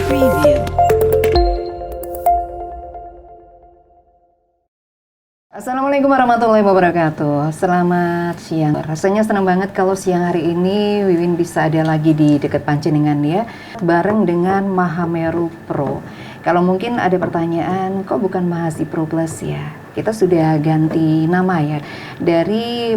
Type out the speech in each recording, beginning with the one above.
Preview. Assalamualaikum warahmatullahi wabarakatuh. Selamat siang. Rasanya senang banget kalau siang hari ini Wiwin bisa ada lagi di dekat Panjenengan ya, bareng dengan Mahameru Pro. Kalau mungkin ada pertanyaan, kok bukan Mahasi Pro Plus ya? Kita sudah ganti nama ya, dari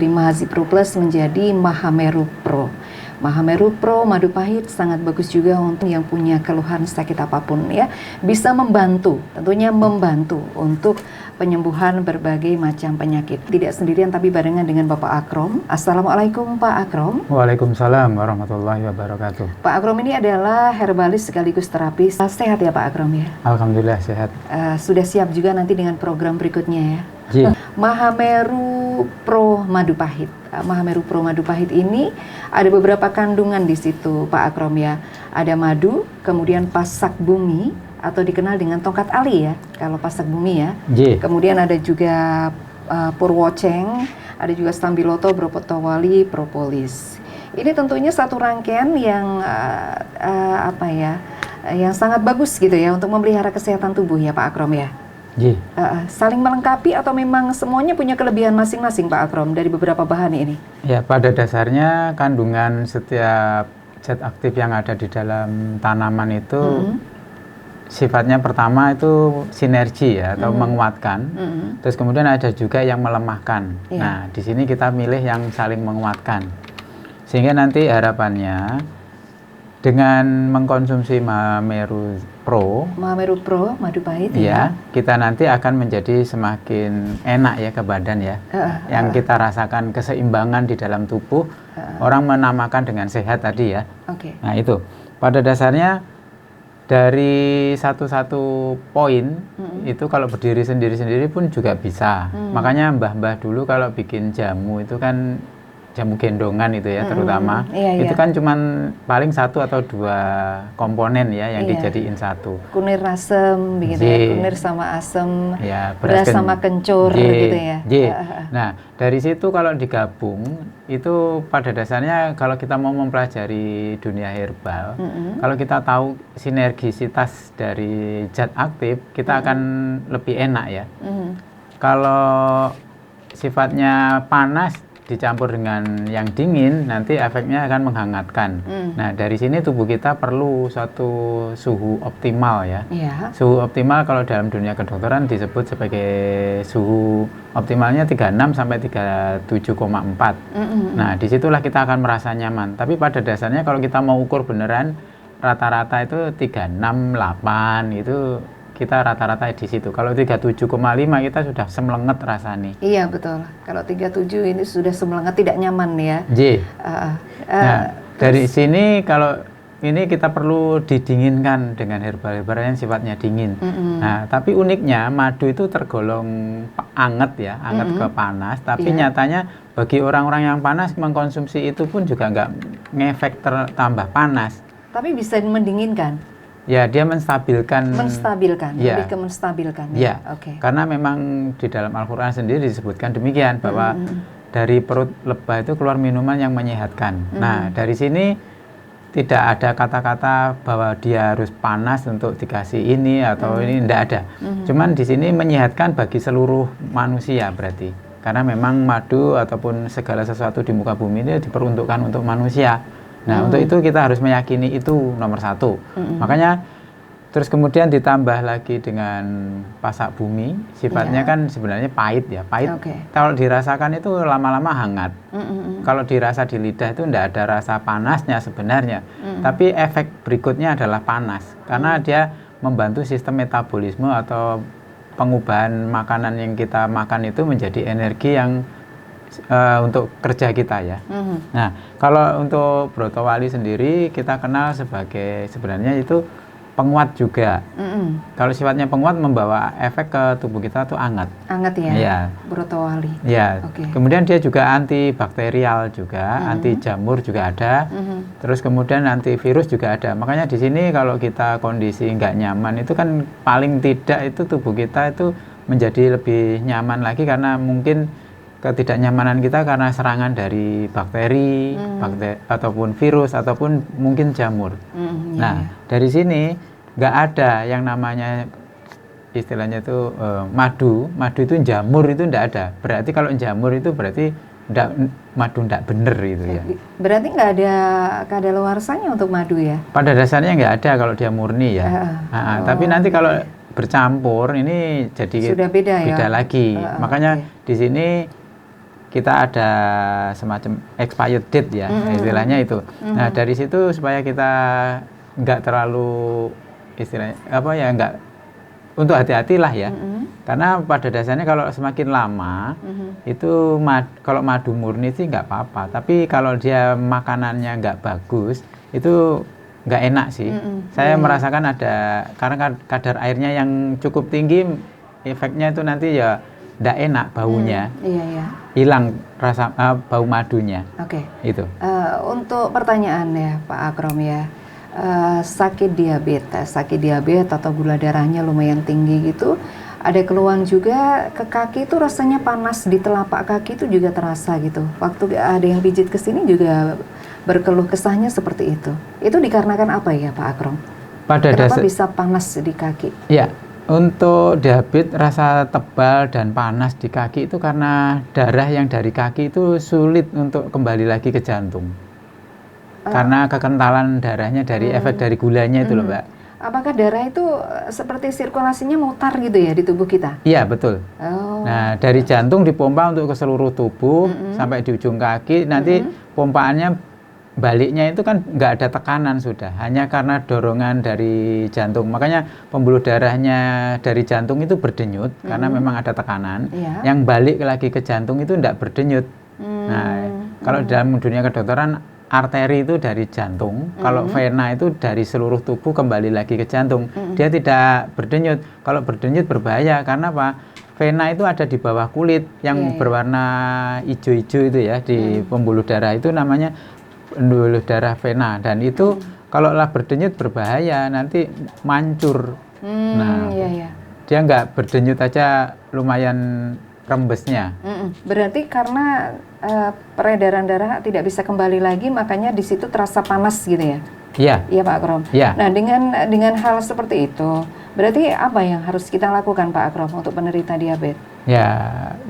Mahasi Pro Plus menjadi Mahameru Pro. Mahameru Pro Madu Pahit sangat bagus juga untuk yang punya keluhan sakit apapun ya. Bisa membantu, tentunya membantu untuk penyembuhan berbagai macam penyakit. Tidak sendirian tapi barengan dengan Bapak Akrom. Assalamualaikum Pak Akrom. Waalaikumsalam warahmatullahi wabarakatuh. Pak Akrom ini adalah herbalis sekaligus terapis. Sehat ya Pak Akrom ya? Alhamdulillah sehat. Sudah siap juga nanti dengan program berikutnya ya? Ji. Mahameru Pro Madu Pahit. Mahameru Pro Madu Pahit ini ada beberapa kandungan di situ Pak Akrom ya. Ada madu, kemudian pasak bumi atau dikenal dengan tongkat ali ya, kalau pasak bumi ya. Ji. Kemudian ada juga purwoceng, ada juga stambiloto, bropotowali, propolis. Ini tentunya satu rangkaian yang yang sangat bagus gitu ya untuk memelihara kesehatan tubuh ya Pak Akrom ya. Ji. Saling melengkapi atau memang semuanya punya kelebihan masing-masing Pak Akrom dari beberapa bahan ini? Ya, pada dasarnya kandungan setiap zat aktif yang ada di dalam tanaman itu sifatnya pertama itu sinergi ya atau menguatkan. Terus kemudian ada juga yang melemahkan. Iya. Nah, di sini kita milih yang saling menguatkan. Sehingga nanti harapannya dengan mengkonsumsi Mahameru Pro Madu Pahit ya, kita nanti akan menjadi semakin enak ya ke badan ya. Yang kita rasakan keseimbangan di dalam tubuh, orang menamakan dengan sehat tadi ya. Oke. Nah itu, pada dasarnya dari satu-satu poin itu kalau berdiri sendiri-sendiri pun juga bisa. Makanya mbah-mbah dulu kalau bikin jamu itu kan jamu gendongan itu ya terutama, itu kan cuman paling satu atau dua komponen ya yang dijadiin satu. Kunir asem begitu ya, kunir sama asem, ya, beras sama kencur gitu ya. Nah dari situ kalau digabung itu pada dasarnya kalau kita mau mempelajari dunia herbal, kalau kita tahu sinergisitas dari zat aktif, kita akan lebih enak ya. Kalau sifatnya panas dicampur dengan yang dingin, nanti efeknya akan menghangatkan. Nah, dari sini tubuh kita perlu suatu suhu optimal ya. Suhu optimal kalau dalam dunia kedokteran disebut sebagai suhu optimalnya 36 sampai 37,4. Nah, disitulah kita akan merasa nyaman. Tapi pada dasarnya kalau kita mau ukur beneran, rata-rata itu 368 itu kita rata-rata di situ. Kalau 37,5 kita sudah semelenget rasanya. Iya betul. Kalau 37 ini sudah semelenget, tidak nyaman ya. Nah, dari sini kalau ini kita perlu didinginkan dengan herbal-herbal yang sifatnya dingin. Nah, tapi uniknya madu itu tergolong anget ya, anget ke panas. Tapi nyatanya bagi orang-orang yang panas mengkonsumsi itu pun juga nggak ngefek tambah panas. Tapi bisa mendinginkan. Ya, dia menstabilkan, lebih ke menstabilkan. Ya, Oke. Karena memang di dalam Al-Quran sendiri disebutkan demikian bahwa dari perut lebah itu keluar minuman yang menyehatkan. Nah, dari sini tidak ada kata-kata bahwa dia harus panas untuk dikasih ini atau ini, tidak ada. Cuman di sini menyehatkan bagi seluruh manusia berarti. Karena memang madu ataupun segala sesuatu di muka bumi ini diperuntukkan untuk manusia. Nah, untuk itu kita harus meyakini itu nomor satu. Makanya terus kemudian ditambah lagi dengan pasak bumi, sifatnya kan sebenarnya pahit ya. Pahit kalau dirasakan itu lama-lama hangat. Kalau dirasa di lidah itu tidak ada rasa panasnya sebenarnya. Tapi efek berikutnya adalah panas. Karena dia membantu sistem metabolisme atau pengubahan makanan yang kita makan itu menjadi energi yang untuk kerja kita ya. Nah, kalau untuk brotowali sendiri kita kenal sebagai sebenarnya itu penguat juga. Kalau sifatnya penguat membawa efek ke tubuh kita tuh hangat. Hangat ya. Ya. Brotowali. Ya. Kemudian dia juga antibakterial juga, anti jamur juga ada. Terus kemudian antivirus juga ada. Makanya di sini kalau kita kondisi nggak nyaman itu kan paling tidak itu tubuh kita itu menjadi lebih nyaman lagi karena mungkin ketidaknyamanan kita karena serangan dari bakteri, ataupun virus, ataupun mungkin jamur. Nah, dari sini nggak ada yang namanya istilahnya itu madu. Madu itu jamur itu nggak ada. Berarti kalau jamur itu berarti madu nggak bener itu ya. Berarti nggak ada kadaluarsanya untuk madu ya? Pada dasarnya nggak ada kalau dia murni ya. Tapi nanti kalau bercampur ini jadi sudah beda lagi. Makanya di sini kita ada semacam expired date ya, istilahnya itu. Nah, dari situ supaya kita nggak terlalu istilahnya nggak, untuk hati-hatilah ya. Karena pada dasarnya kalau semakin lama itu kalau madu murni sih nggak apa-apa. Tapi kalau dia makanannya nggak bagus itu nggak enak sih. Saya merasakan ada, karena kadar airnya yang cukup tinggi, efeknya itu nanti ya nggak enak baunya. Hilang rasa bau madunya. Oke. Itu. Untuk pertanyaan ya Pak Akrom ya, sakit diabetes atau gula darahnya lumayan tinggi gitu, ada keluhan juga ke kaki itu rasanya panas di telapak kaki itu juga terasa gitu. Waktu ada yang pijit ke sini juga berkeluh kesahnya seperti itu. Itu dikarenakan apa ya Pak Akrom? Kenapa bisa panas di kaki? Ya. Untuk diabetes rasa tebal dan panas di kaki itu karena darah yang dari kaki itu sulit untuk kembali lagi ke jantung. Karena kekentalan darahnya dari efek dari gulanya itu loh Mbak. Apakah darah itu seperti sirkulasinya mutar gitu ya di tubuh kita? Iya betul. Nah dari jantung dipompa untuk ke seluruh tubuh sampai di ujung kaki. Nanti pompaannya baliknya itu kan nggak ada tekanan sudah, hanya karena dorongan dari jantung. Makanya pembuluh darahnya dari jantung itu berdenyut karena memang ada tekanan. Yang balik lagi ke jantung itu nggak berdenyut. Nah, kalau dalam dunia kedokteran, arteri itu dari jantung, kalau vena itu dari seluruh tubuh kembali lagi ke jantung. Dia tidak berdenyut. Kalau berdenyut berbahaya karena apa? Vena itu ada di bawah kulit yang berwarna hijau-hijau itu ya, di pembuluh darah itu namanya pembuluh darah vena, dan itu kalau lah berdenyut berbahaya, nanti mancur. Dia nggak berdenyut aja lumayan rembesnya. Berarti karena peredaran darah tidak bisa kembali lagi, makanya di situ terasa panas gitu ya? Iya Pak Akrom. Nah dengan hal seperti itu, berarti apa yang harus kita lakukan Pak Akrom untuk penderita diabetes? Ya,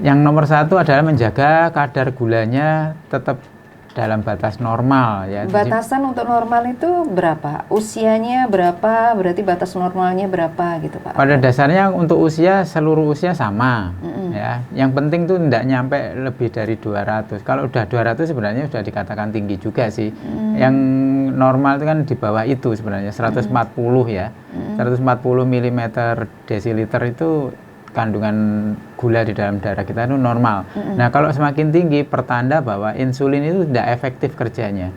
yang nomor satu adalah menjaga kadar gulanya tetap dalam batas normal ya. Batasan untuk normal itu berapa? Usianya berapa? Berarti batas normalnya berapa gitu Pak? Pada dasarnya untuk usia, seluruh usia sama ya. Yang penting tuh tidak nyampe lebih dari 200. Kalau udah 200 sebenarnya sudah dikatakan tinggi juga sih. Yang normal itu kan di bawah itu sebenarnya 140 ya. 140 mm desiliter itu kandungan gula di dalam darah kita itu normal. Nah, kalau semakin tinggi pertanda bahwa insulin itu tidak efektif kerjanya.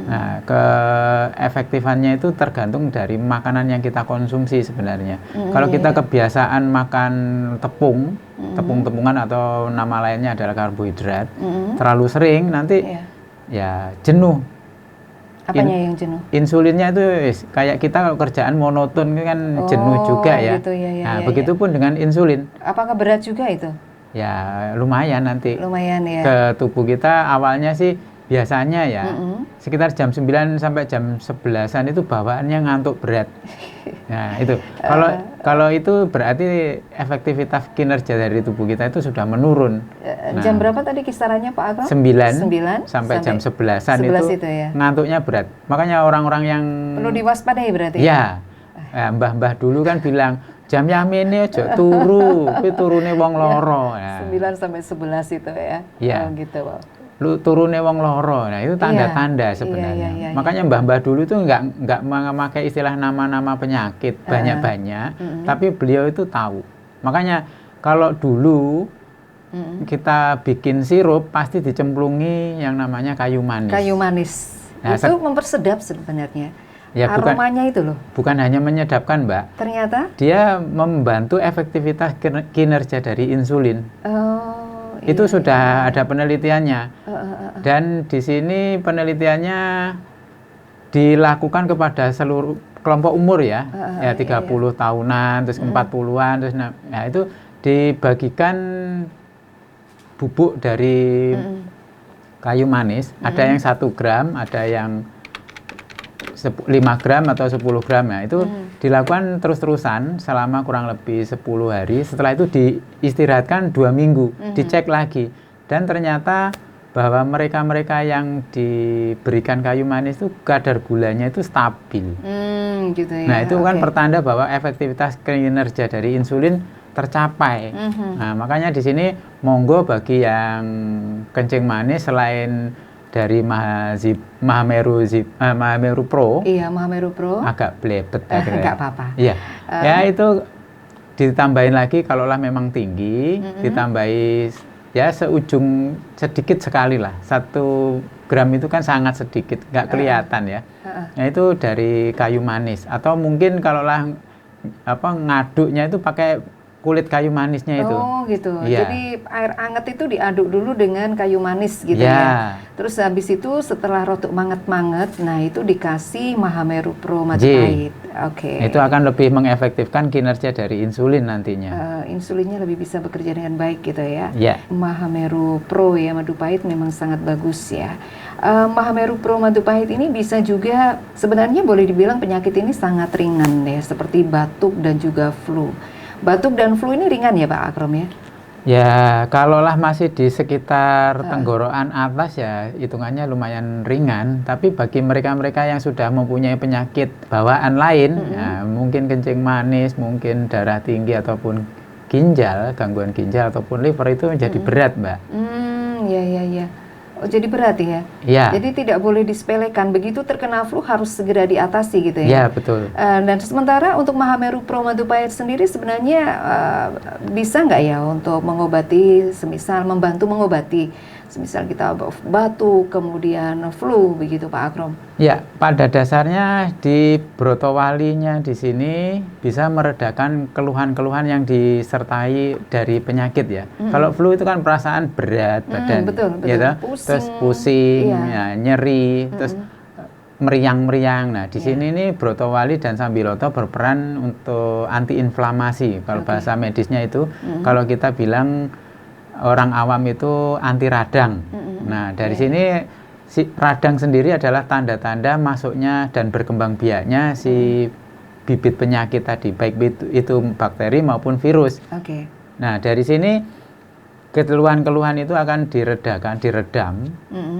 Nah, keefektifannya itu tergantung dari makanan yang kita konsumsi sebenarnya. Kalau kita kebiasaan makan tepung-tepungan atau nama lainnya adalah karbohidrat, terlalu sering nanti ya jenuh. Apanya yang jenuh? Insulinnya itu kayak kita kalau kerjaan monoton kan jenuh juga ya. Gitu, nah, begitupun dengan insulin. Apakah berat juga itu? Ya, lumayan nanti. Lumayan ya. Ke tubuh kita awalnya sih biasanya ya sekitar jam 9 sampai jam 11-an itu bawaannya ngantuk berat. Nah, itu. Kalau itu berarti efektivitas kinerja dari tubuh kita itu sudah menurun. Jam berapa tadi kisarannya Pak Akrom? 9 sampai jam 11-an itu ya? Ngantuknya berat. Makanya orang-orang yang perlu diwaspadai berarti ya. Mbah-mbah dulu kan bilang jam yamene aja turu, kuwi turune wong loro. 9 sampai 11 itu ya. Oh gitu, Pak. Lu turune wong loro. Nah, itu tanda-tanda sebenarnya. Makanya mbah-mbah dulu itu nggak memakai istilah nama-nama penyakit banyak-banyak, tapi beliau itu tahu. Makanya kalau dulu kita bikin sirup pasti dicemplungi yang namanya kayu manis. Kayu manis. Nah, itu mempersedap sebenarnya. Ya, aromanya itu loh. Bukan hanya menyedapkan, Mbak. Ternyata dia membantu efektivitas kinerja dari insulin. Itu sudah ada penelitiannya. Dan di sini penelitiannya dilakukan kepada seluruh kelompok umur ya. 30 tahunan, terus 40-an, terus nah itu dibagikan bubuk dari kayu manis, ada yang 1 gram, ada yang 5 gram atau 10 gram ya. Itu dilakukan terus-terusan selama kurang lebih 10 hari. Setelah itu diistirahatkan 2 minggu, dicek lagi. Dan ternyata bahwa mereka-mereka yang diberikan kayu manis itu kadar gulanya itu stabil. Gitu ya. Nah, itu kan pertanda bahwa efektivitas kinerja dari insulin tercapai. Nah, makanya di sini monggo bagi yang kencing manis selain dari Mahameru Pro. Iya, Mahameru Pro. Agak blebet Enggak apa-apa. Iya. Ya itu ditambahin lagi kalaulah memang tinggi, ditambahi ya seujung sedikit sekali lah. 1 gram itu kan sangat sedikit, nggak kelihatan ya. Nah, itu dari kayu manis atau mungkin kalaulah ngaduknya itu pakai kulit kayu manisnya itu. Oh gitu. Ya. Jadi air hangat itu diaduk dulu dengan kayu manis gitu ya. Terus habis itu setelah rotok manget-manget, nah itu dikasih Mahameru Pro Majapahit. Oke. Itu akan lebih mengefektifkan kinerja dari insulin nantinya. Insulinnya lebih bisa bekerja dengan baik gitu ya. Ya. Mahameru Pro ya Majapahit memang sangat bagus ya. Mahameru Pro Majapahit ini bisa juga sebenarnya boleh dibilang penyakit ini sangat ringan ya, seperti batuk dan juga flu. Batuk dan flu ini ringan ya Pak Akrom ya? Ya, kalaulah masih di sekitar tenggorokan atas ya hitungannya lumayan ringan. Tapi bagi mereka-mereka yang sudah mempunyai penyakit bawaan lain, ya, mungkin kencing manis, mungkin darah tinggi ataupun ginjal, gangguan ginjal ataupun liver itu menjadi berat, Mbak. Ya. Oh, jadi berat ya? Iya. Jadi tidak boleh disepelekan. Begitu terkena flu harus segera diatasi gitu ya? Iya, betul. Dan sementara untuk Mahameru Pro Majapahit sendiri sebenarnya bisa nggak ya untuk mengobati, semisal membantu mengobati, semisal kita batuk, kemudian flu, begitu Pak Akrom? Ya, pada dasarnya di Brotowalinya di sini bisa meredakan keluhan-keluhan yang disertai dari penyakit ya. Kalau flu itu kan perasaan berat badan, betul. Ya, terus pusing, ya, nyeri, terus meriang-meriang. Nah, di sini nih Brotowali dan Sambiloto berperan untuk antiinflamasi. Kalau bahasa medisnya itu, kalau kita bilang orang awam itu anti radang. Nah, dari sini si radang sendiri adalah tanda-tanda masuknya dan berkembang biaknya si bibit penyakit tadi, baik itu bakteri maupun virus. Nah, dari sini keluhan-keluhan itu akan diredam,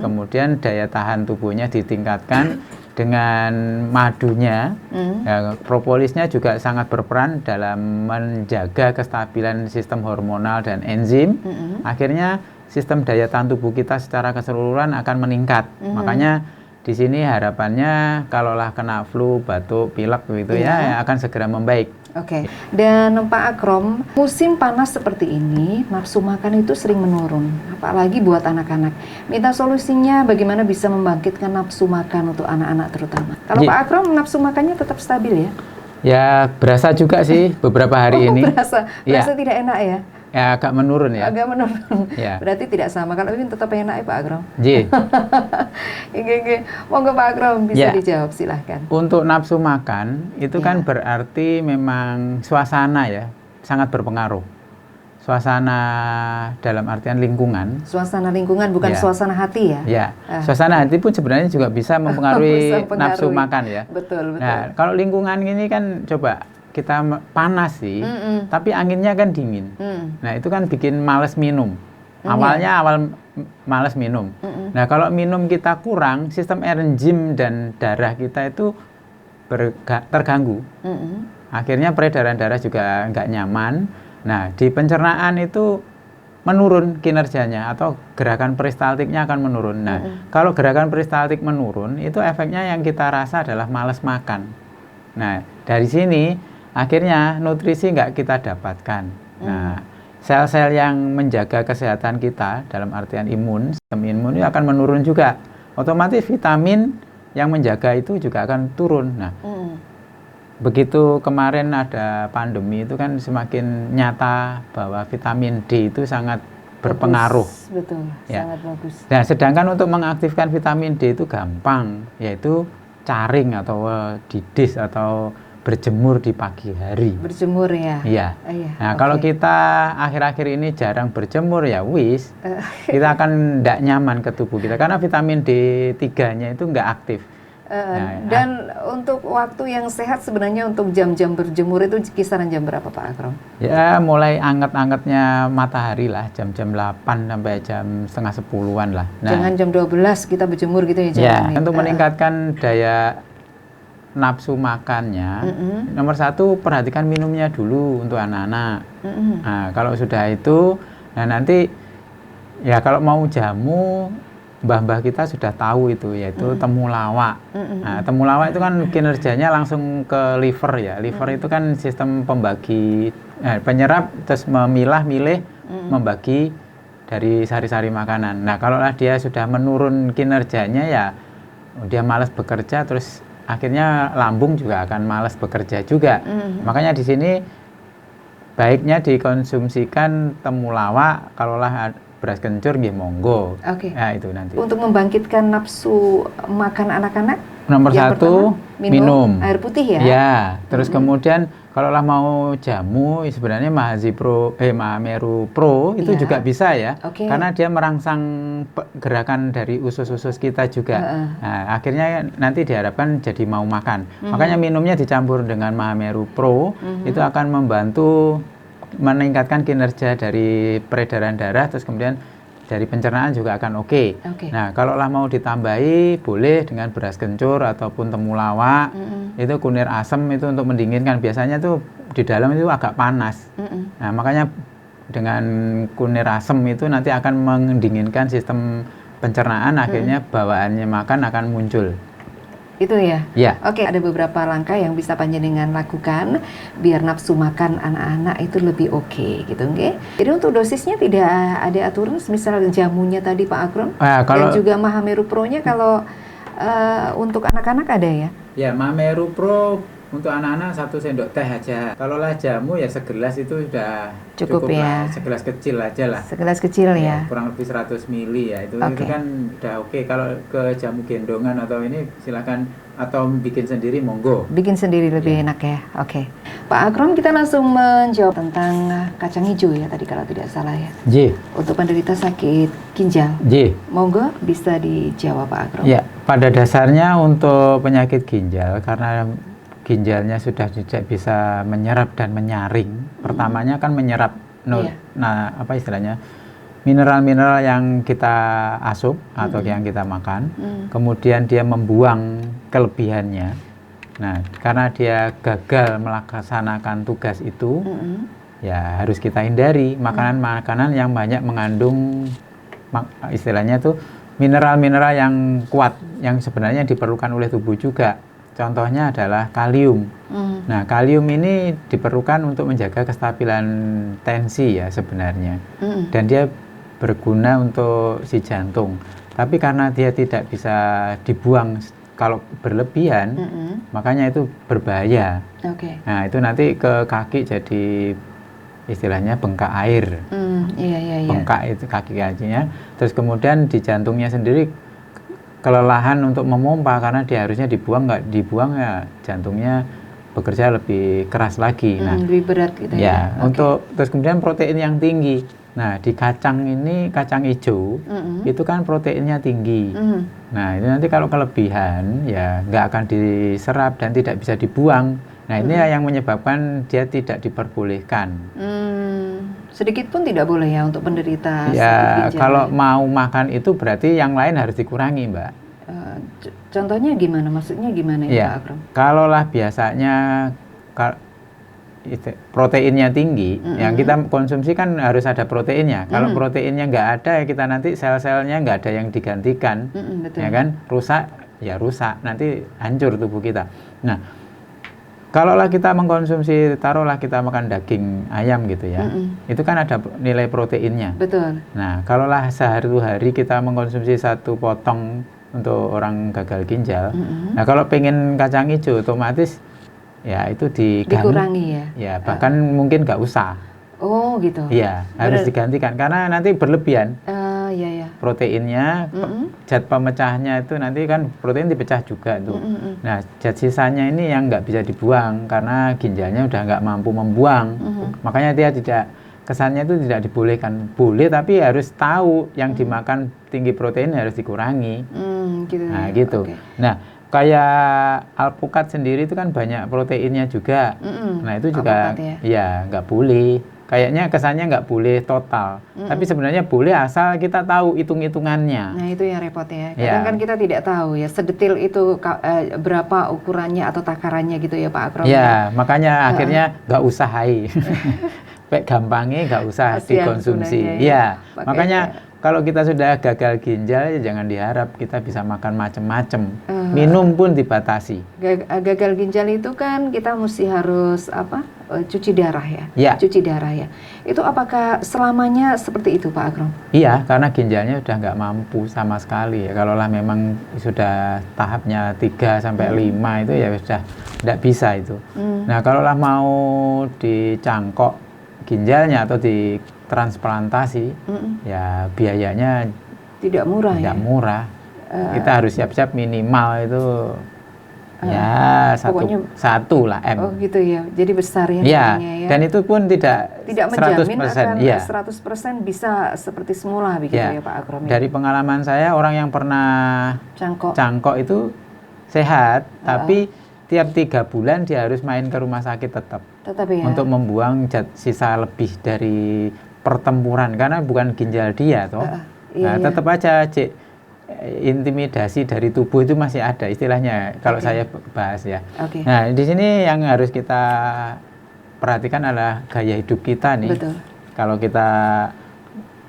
kemudian daya tahan tubuhnya ditingkatkan dengan madunya. Ya, propolisnya juga sangat berperan dalam menjaga kestabilan sistem hormonal dan enzim. Akhirnya sistem daya tahan tubuh kita secara keseluruhan akan meningkat. Makanya di sini harapannya kalaulah kena flu, batuk, pilek begitu ya akan segera membaik. Dan Pak Akrom, musim panas seperti ini nafsu makan itu sering menurun, apalagi buat anak-anak. Minta solusinya bagaimana bisa membangkitkan nafsu makan untuk anak-anak terutama. Kalau Pak Akrom nafsu makannya tetap stabil ya? Ya berasa juga sih beberapa hari ini. Berasa tidak enak ya? Ya agak menurun ya. Agak menurun. Ya. Berarti tidak sama. Kalau ini tetap enak ya Pak Akrom. Monggo Pak Akrom bisa dijawab silahkan. Untuk nafsu makan itu kan berarti memang suasana ya sangat berpengaruh. Suasana dalam artian lingkungan. Suasana lingkungan bukan suasana hati ya? Ya. Suasana hati pun sebenarnya juga bisa mempengaruhi nafsu makan ya. Betul. Nah kalau lingkungan ini kan coba kita panas sih, tapi anginnya kan dingin. Nah itu kan bikin males minum. Awalnya males minum. Nah kalau minum kita kurang, sistem enzim dan darah kita itu terganggu. Akhirnya peredaran darah juga nggak nyaman. Nah di pencernaan itu menurun kinerjanya atau gerakan peristaltiknya akan menurun. Nah kalau gerakan peristaltik menurun, itu efeknya yang kita rasa adalah males makan. Nah dari sini akhirnya nutrisi nggak kita dapatkan. Nah, sel-sel yang menjaga kesehatan kita dalam artian imun, sistem imun itu akan menurun juga. Otomatis vitamin yang menjaga itu juga akan turun. Nah, begitu kemarin ada pandemi itu kan semakin nyata bahwa vitamin D itu sangat berpengaruh. Betul, sangat bagus. Nah, sedangkan untuk mengaktifkan vitamin D itu gampang, yaitu caring atau didis atau berjemur di pagi hari. Berjemur ya. Iya. Iya. Nah, oke. kalau kita akhir-akhir ini jarang berjemur ya wis, kita akan tidak nyaman ke tubuh kita karena vitamin D3-nya itu nggak aktif. Dan untuk waktu yang sehat sebenarnya untuk jam-jam berjemur itu kisaran jam berapa Pak Akrom? Ya mulai anget-angetnya matahari lah, jam-jam 8 sampai jam setengah 10-an lah. Nah, Jangan jam 12 kita berjemur gitu ya? ya, jangan untuk meningkatkan daya nafsu makannya, nomor satu perhatikan minumnya dulu untuk anak-anak. Nah, kalau sudah itu, nah nanti ya kalau mau jamu, mbah-mbah kita sudah tahu itu, yaitu temulawak. Nah, temulawak itu kan kinerjanya langsung ke liver ya. Liver itu kan sistem pembagi, penyerap terus memilah-milih, membagi dari sari-sari makanan. Nah, kalau dia sudah menurun kinerjanya ya, dia malas bekerja, terus akhirnya lambung juga akan malas bekerja juga. Makanya di sini baiknya dikonsumsikan temulawak, kalaulah beras kencur nggih monggo. Oke. Ya itu nanti. Untuk membangkitkan nafsu makan anak-anak, Nomor yang satu, pertama, minum air putih ya. Ya, terus kemudian kalaulah mau jamu, sebenarnya Mahameru Pro itu Iya. juga bisa ya, Oke. karena dia merangsang gerakan dari usus-usus kita juga. Nah, akhirnya nanti diharapkan jadi mau makan. Makanya minumnya dicampur dengan Mahameru Pro, itu akan membantu meningkatkan kinerja dari peredaran darah, terus kemudian dari pencernaan juga akan oke. Nah, kalaulah mau ditambahi boleh dengan beras kencur ataupun temulawak. Itu kunir asem itu untuk mendinginkan. Biasanya tuh di dalam itu agak panas. Nah, makanya dengan kunir asem itu nanti akan mendinginkan sistem pencernaan, akhirnya bawaannya makan akan muncul. Itu ya? Ya. Oke, ada beberapa langkah yang bisa panjenengan lakukan biar nafsu makan anak-anak itu lebih oke gitu, nggih. Jadi untuk dosisnya tidak ada aturan, misalnya jamunya tadi Pak Akrom, dan juga Mahameru Pro-nya kalau untuk anak-anak ada ya? Ya, Mahameru Pro untuk anak-anak 1 sendok teh aja. Kalaulah jamu ya segelas itu sudah cukup ya. Lah. Segelas kecil aja lah. Segelas kecil ya. Kurang lebih 100 mili ya. Itu kan udah oke. Kalau ke jamu gendongan atau ini silakan, atau bikin sendiri monggo. Bikin sendiri lebih enak ya. Oke. Pak Akrom, kita langsung menjawab tentang kacang hijau ya tadi kalau tidak salah ya. J. Untuk penderita sakit ginjal. J. Monggo bisa dijawab Pak Akrom. Ya, pada dasarnya untuk penyakit ginjal, karena ginjalnya sudah tidak bisa menyerap dan menyaring. Pertamanya kan menyerap, nah apa istilahnya, mineral-mineral yang kita asup atau yang kita makan. Kemudian dia membuang kelebihannya. Nah, karena dia gagal melaksanakan tugas itu, ya harus kita hindari makanan-makanan yang banyak mengandung istilahnya tuh mineral-mineral yang kuat, yang sebenarnya diperlukan oleh tubuh juga. Contohnya adalah kalium. Nah, kalium ini diperlukan untuk menjaga kestabilan tensi ya sebenarnya. Dan dia berguna untuk si jantung. Tapi karena dia tidak bisa dibuang kalau berlebihan, makanya itu berbahaya. Nah, itu nanti ke kaki jadi istilahnya bengkak air. Bengkak itu kaki-kakinya. Terus kemudian di jantungnya sendiri kelelahan untuk memompa karena dia harusnya dibuang, nggak dibuang ya jantungnya bekerja lebih keras lagi. Nah, lebih berat gitu ya. Untuk terus kemudian protein yang tinggi. Nah, di kacang ini, kacang hijau itu kan proteinnya tinggi. Nah, itu nanti kalau kelebihan ya nggak akan diserap dan tidak bisa dibuang. Nah, ini yang menyebabkan dia tidak diperbolehkan. Sedikit pun tidak boleh ya untuk penderita ya, sakit ginjal. Kalau mau makan itu berarti yang lain harus dikurangi, Mbak. Contohnya gimana? Maksudnya gimana ya, Pak Akrom? Kalaulah biasanya proteinnya tinggi, yang kita konsumsi kan harus ada proteinnya. Kalau proteinnya nggak ada, ya kita nanti sel-selnya nggak ada yang digantikan, ya kan? Rusak, ya rusak. Nanti hancur tubuh kita. Nah, kalaulah kita mengkonsumsi, taruhlah kita makan daging ayam gitu ya, itu kan ada nilai proteinnya. Betul. Nah, kalaulah sehari-hari kita mengkonsumsi 1 potong untuk orang gagal ginjal, nah kalau pengen kacang hijau otomatis ya itu dikurangi ya. Ya bahkan mungkin nggak usah. Oh gitu. Iya, harus digantikan karena nanti berlebihan. Iya ya. proteinnya, zat pemecahnya itu nanti kan protein dipecah juga tuh. Nah, zat sisanya ini yang nggak bisa dibuang karena ginjalnya udah nggak mampu membuang. Makanya dia tidak, kesannya itu tidak dibolehkan. Boleh tapi harus tahu yang dimakan tinggi protein harus dikurangi. Gitu. Nah, gitu. Oke. Nah, kayak alpukat sendiri itu kan banyak proteinnya juga. Nah, itu juga Alpukat, ya nggak boleh. Kayaknya kesannya nggak boleh total. Tapi sebenarnya boleh asal kita tahu hitung-hitungannya. Nah itu yang repot ya. Ya. Kadang kan kita tidak tahu ya sedetil itu berapa ukurannya atau takarannya gitu ya Pak Akrom. Ya, makanya akhirnya nggak usah hai. Gampangnya nggak usah Kasihan dikonsumsi. sebenarnya Ya, Makanya- makanya kalau kita sudah gagal ginjal ya jangan diharap kita bisa makan macam-macam. Minum pun dibatasi. Gagal ginjal itu kan kita mesti harus cuci darah ya. Ya. Cuci darah ya. Itu apakah selamanya seperti itu Pak Akrom? Iya, karena ginjalnya udah nggak mampu sama sekali ya. Kalau lah memang sudah tahapnya 3 sampai 5 itu ya sudah nggak bisa itu. Nah, kalau lah mau dicangkok ginjalnya atau ditransplantasi, ya biayanya Tidak murah ya. tidak murah. Kita harus siap-siap minimal itu ya satu lah M. Oh gitu ya. Jadi besar ya. Ya, biayanya ya. dan itu pun tidak menjamin 100%, akan ya. 100% bisa seperti semula begitu ya, Pak Akrom. Ya? Dari pengalaman saya, orang yang pernah cangkok itu sehat, tapi tiap 3 bulan dia harus main ke rumah sakit tetap ya. untuk membuang zat sisa lebih dari pertempuran karena bukan ginjal dia toh. Tetap aja intimidasi dari tubuh itu masih ada istilahnya kalau saya bahas ya. Nah, di sini yang harus kita perhatikan adalah gaya hidup kita nih. Betul. Kalau kita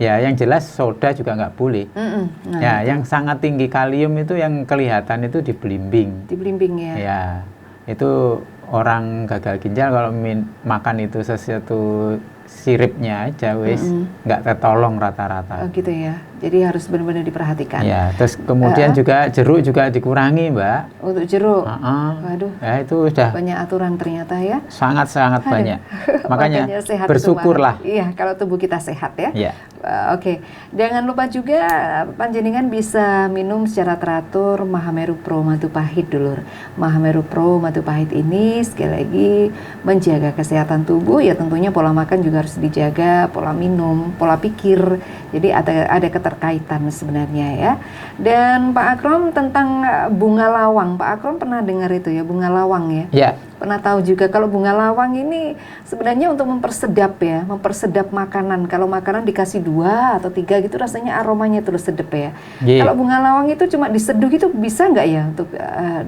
ya yang jelas soda juga nggak boleh. Nah, ya, yang sangat tinggi kalium itu yang kelihatan itu di belimbing. Di belimbing ya. Ya, itu orang gagal ginjal kalau makan itu sesuatu siripnya aja wis nggak tertolong rata-rata. Oh gitu ya. Jadi harus benar-benar diperhatikan. Ya, terus kemudian juga jeruk juga dikurangi, Mbak. Untuk jeruk. Waduh. Ya itu udah banyak aturan ternyata ya. Sangat-sangat banyak. Makanya sehat bersyukurlah. Iya, kalau tubuh kita sehat ya. Ya. Oke. Jangan lupa juga panjenengan bisa minum secara teratur Mahameru Pro Madu Pahit dulur. Mahameru Pro Madu Pahit ini sekali lagi menjaga kesehatan tubuh ya, tentunya pola makan juga harus dijaga, pola minum, pola pikir. Jadi ada keterkaitan sebenarnya ya. Dan Pak Akrom tentang bunga lawang, Pak Akrom pernah dengar itu ya, bunga lawang ya? Ya. Pernah tahu juga kalau bunga lawang ini sebenarnya untuk mempersedap ya, mempersedap makanan. Kalau makanan dikasih 2 atau 3 gitu rasanya aromanya terus sedap ya. Kalau bunga lawang itu cuma diseduh gitu bisa nggak ya untuk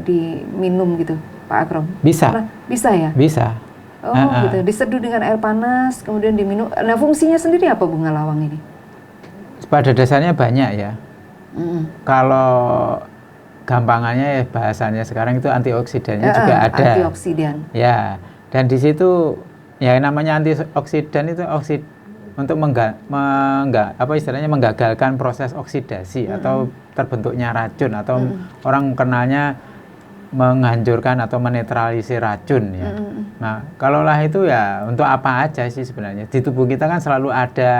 diminum gitu Pak Akrom? Bisa. Bisa ya? Bisa. Oh gitu, diseduh dengan air panas kemudian diminum. Nah fungsinya sendiri apa bunga lawang ini? Pada dasarnya banyak ya. Kalau gampangannya ya bahasanya sekarang itu antioksidannya juga ada. Antioksidan. Ya, dan di situ ya namanya antioksidan itu untuk menggagalkan proses oksidasi atau terbentuknya racun atau orang kenalnya menghancurkan atau menetralisir racun ya. Nah, kalaulah itu ya untuk apa aja sih sebenarnya? Di tubuh kita kan selalu ada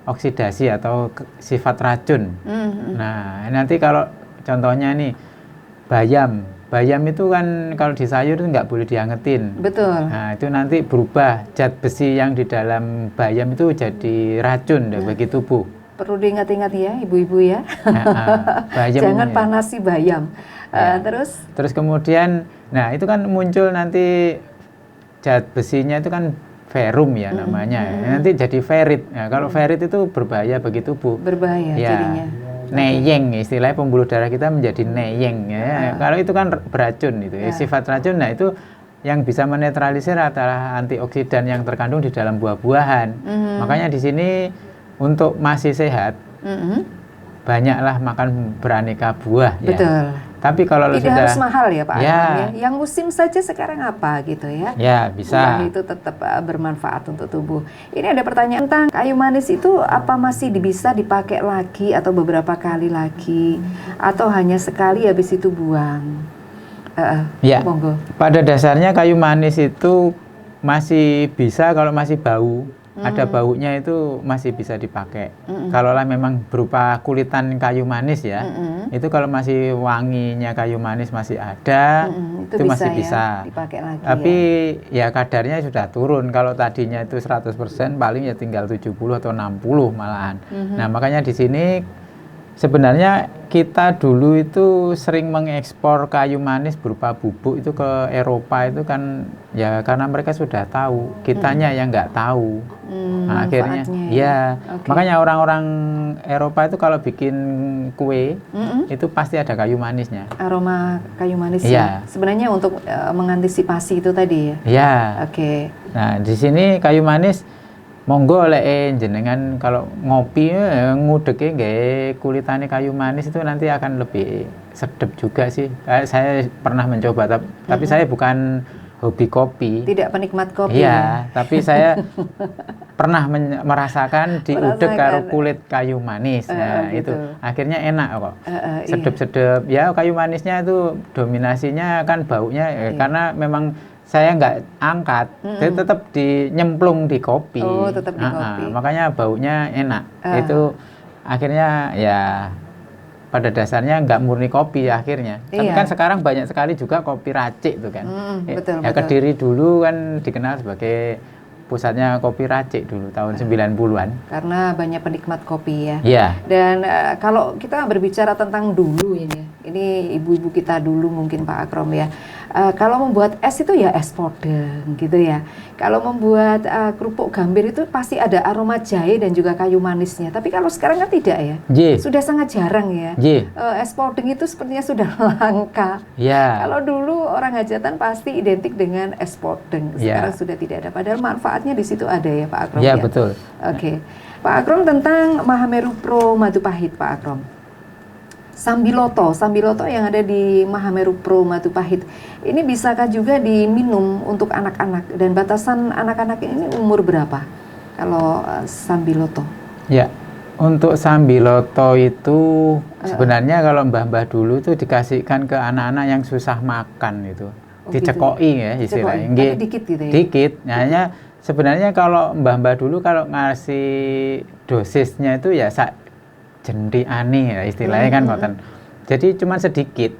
oksidasi atau sifat racun. Nah, nanti kalau contohnya nih bayam itu kan kalau di sayur itu nggak boleh diangetin. Betul. Nah, itu nanti berubah zat besi yang di dalam bayam itu jadi racun bagi tubuh. Perlu diingat-ingat ya ibu-ibu ya. Bayam jangan panasi bayam. Terus kemudian, nah itu kan muncul nanti zat besinya itu kan ferum ya namanya. Nanti jadi ferit. Nah, kalau ferit itu berbahaya bagi tubuh. Berbahaya ya, jadinya. Neyeng istilahnya pembuluh darah kita menjadi neyeng ya. Kalau itu kan beracun itu. Sifat racun, nah itu yang bisa menetralisir adalah antioksidan yang terkandung di dalam buah-buahan. Makanya di sini untuk masih sehat banyaklah makan beraneka buah. Betul. Ya. Tapi kalau tidak harus mahal ya Pak ya. Akrom ya. Yang musim saja sekarang apa gitu ya. Ya bisa. Buah itu tetap bermanfaat untuk tubuh. Ini ada pertanyaan tentang kayu manis itu apa masih bisa dipakai lagi atau beberapa kali lagi atau hanya sekali habis itu buang? Ya. Monggo. Pada dasarnya kayu manis itu masih bisa kalau masih bau. ada baunya itu masih bisa dipakai. Kalaulah memang berupa kulitan kayu manis ya, itu kalau masih wanginya kayu manis masih ada, itu masih bisa dipakai lagi. Tapi ya kadarnya sudah turun. Kalau tadinya itu 100%, paling ya tinggal 70 atau 60 malahan. Nah, makanya di sini sebenarnya kita dulu itu sering mengekspor kayu manis berupa bubuk itu ke Eropa itu kan ya karena mereka sudah tahu, kitanya yang nggak tahu. Nah, akhirnya ya, makanya orang-orang Eropa itu kalau bikin kue itu pasti ada kayu manisnya. Aroma kayu manis ya. Sebenarnya untuk mengantisipasi itu tadi ya. Iya. Oke. Nah, di sini kayu manis monggo lek jenengan kalau ngopi ngudeke nggih kulitane kayu manis itu nanti akan lebih sedap juga sih. Saya pernah mencoba tapi saya bukan hobi kopi. Tidak penikmat kopi. Iya, tapi saya pernah merasakan diudek karo kulit kayu manis. Nah, gitu. itu akhirnya enak kok. Sedep-sedep. Ya kayu manisnya itu dominasinya kan baunya karena memang saya nggak angkat, tetap nyemplung di kopi. Oh, tetap di kopi. Makanya baunya enak. Itu akhirnya ya pada dasarnya nggak murni kopi akhirnya. Tapi kan sekarang banyak sekali juga kopi racik tuh kan. Betul, ya Kediri dulu kan dikenal sebagai pusatnya kopi racik dulu tahun 90-an. Karena banyak penikmat kopi ya. Iya. Dan kalau kita berbicara tentang dulu ini ibu-ibu kita dulu mungkin Pak Akrom ya. Kalau membuat es itu ya es podeng gitu ya. Kalau membuat kerupuk gambir itu pasti ada aroma jahe dan juga kayu manisnya. Tapi kalau sekarang kan tidak ya. Sudah sangat jarang ya. Es podeng itu sepertinya sudah langka. Kalau dulu orang hajatan pasti identik dengan es podeng. Sekarang sudah tidak ada. Padahal manfaatnya di situ ada ya Pak Akrom. Iya, betul. Oke. Pak Akrom tentang Mahameru Pro Madu Pahit Pak Akrom. Sambiloto yang ada di Mahameru Pro Madu Pahit ini bisakah juga diminum untuk anak-anak dan batasan anak-anak ini umur berapa kalau Sambiloto? Ya, untuk Sambiloto itu sebenarnya kalau mbah-mbah dulu itu dikasihkan ke anak-anak yang susah makan itu, dicekoi gitu ya istilahnya. Dikit gitu ya? Dikit, hanya sebenarnya kalau mbah-mbah dulu kalau ngasih dosisnya itu ya jendi aneh ya istilahnya kan ngoten. Jadi cuma sedikit.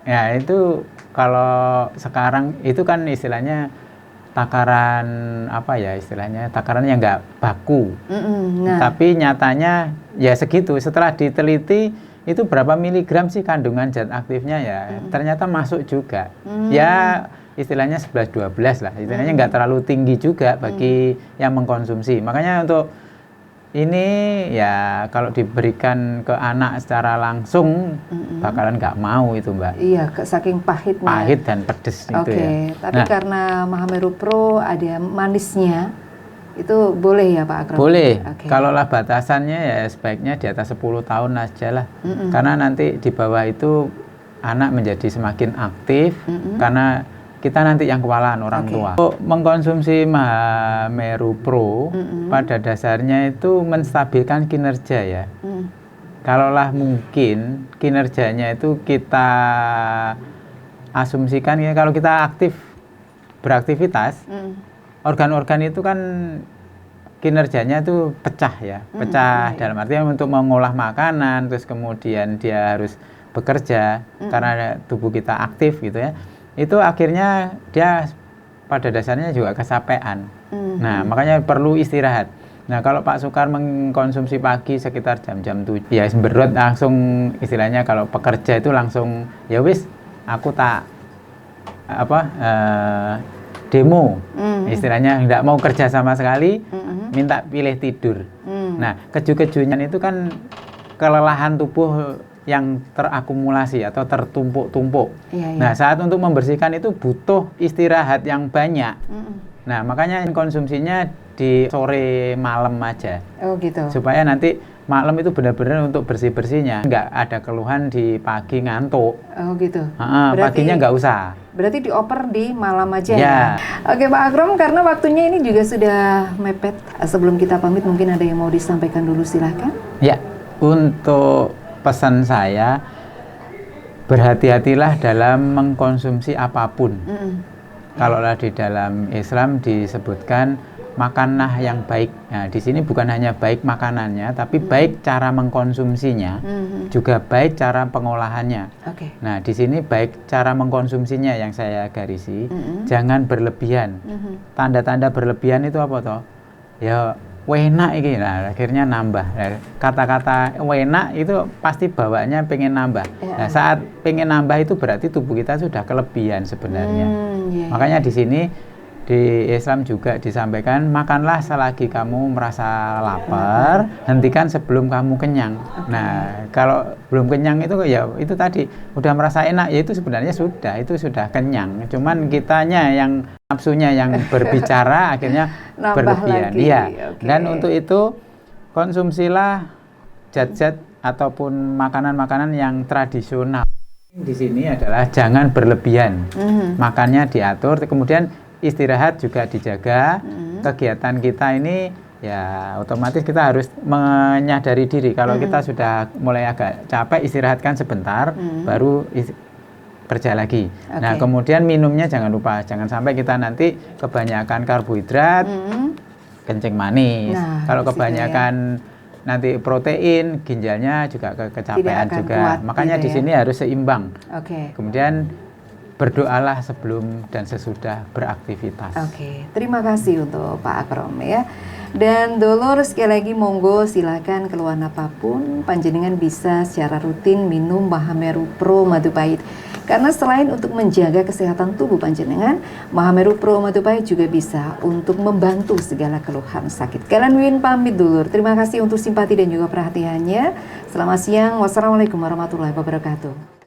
Ya itu kalau sekarang itu kan istilahnya takaran apa ya istilahnya takaran yang nggak baku. Tapi nyatanya ya segitu. Setelah diteliti itu berapa miligram sih kandungan zat aktifnya ya ternyata masuk juga. Ya istilahnya 11-12 lah. Istilahnya nggak terlalu tinggi juga bagi yang mengkonsumsi. Makanya untuk ini ya kalau diberikan ke anak secara langsung bakalan nggak mau itu Mbak. Iya, saking pahitnya. Pahit dan pedes itu ya. Tapi karena Mahameru Pro ada manisnya, itu boleh ya Pak Akrom? Boleh. Kalau lah batasannya ya sebaiknya di atas 10 tahun aja lah. Karena nanti di bawah itu anak menjadi semakin aktif karena kita nanti yang kewalahan orang tua. Untuk mengkonsumsi Mahameru Pro pada dasarnya itu menstabilkan kinerja ya. Kalaulah mungkin kinerjanya itu kita asumsikan ya kalau kita beraktivitas, organ-organ itu kan kinerjanya itu pecah ya. Pecah dalam artinya untuk mengolah makanan, terus kemudian dia harus bekerja karena tubuh kita aktif gitu ya. Itu akhirnya dia pada dasarnya juga kesapean. Nah, makanya perlu istirahat. Nah, kalau Pak Sukar mengkonsumsi pagi sekitar jam-jam 7, ya semberut langsung istilahnya kalau pekerja itu langsung ya wis aku tak demo. Istilahnya nggak mau kerja sama sekali, minta pilih tidur. Nah, keju-kejunya itu kan kelelahan tubuh yang terakumulasi atau tertumpuk-tumpuk. Nah, saat untuk membersihkan itu butuh istirahat yang banyak. Nah, makanya konsumsinya di sore malam aja. Oh gitu. Supaya nanti malam itu benar-benar untuk bersih-bersihnya. Nggak ada keluhan di pagi ngantuk. Oh gitu. Paginya nggak usah. Berarti dioper di malam aja ya? Oke Pak Akrom, karena waktunya ini juga sudah mepet. Sebelum kita pamit mungkin ada yang mau disampaikan dulu, silahkan. Ya, untuk pesan saya, berhati-hatilah dalam mengkonsumsi apapun. Kalaulah di dalam Islam disebutkan makanlah yang baik. Nah, di sini bukan hanya baik makanannya, tapi baik cara mengkonsumsinya, juga baik cara pengolahannya. Oke. Nah, di sini baik cara mengkonsumsinya yang saya garisi, jangan berlebihan. Tanda-tanda berlebihan itu apa toh? Ya, enak ini, nah, akhirnya nambah. Nah, kata-kata enak itu pasti bawaannya pengen nambah. Nah, saat pengen nambah itu berarti tubuh kita sudah kelebihan sebenarnya. Makanya di sini di Islam juga disampaikan, makanlah selagi kamu merasa lapar, hentikan sebelum kamu kenyang. Nah, kalau belum kenyang itu ya itu tadi udah merasa enak, ya itu sebenarnya itu sudah kenyang. Cuman kitanya yang nafsunya yang berbicara akhirnya berlebihan. Iya. Dan untuk itu konsumsilah zat-zat ataupun makanan-makanan yang tradisional. Di sini adalah jangan berlebihan. Makannya diatur, kemudian istirahat juga dijaga. Kegiatan kita ini ya otomatis kita harus menyadari diri kalau kita sudah mulai agak capek, istirahatkan sebentar, baru kerja lagi. Nah, kemudian minumnya jangan lupa, jangan sampai kita nanti kebanyakan karbohidrat, kencing manis. Nah, kalau kebanyakan nanti protein, ginjalnya juga kecapean juga. Makanya di sini harus seimbang. Kemudian berdoalah sebelum dan sesudah beraktivitas. Terima kasih untuk Pak Akrom ya. Dan dulur sekali lagi monggo silakan keluhan apapun panjenengan bisa secara rutin minum Mahameru Pro Madu Pahit. Karena selain untuk menjaga kesehatan tubuh panjenengan, Mahameru Pro Madu Pahit juga bisa untuk membantu segala keluhan sakit. Kalian Win pamit dulur. Terima kasih untuk simpati dan juga perhatiannya. Selamat siang. Wassalamualaikum warahmatullahi wabarakatuh.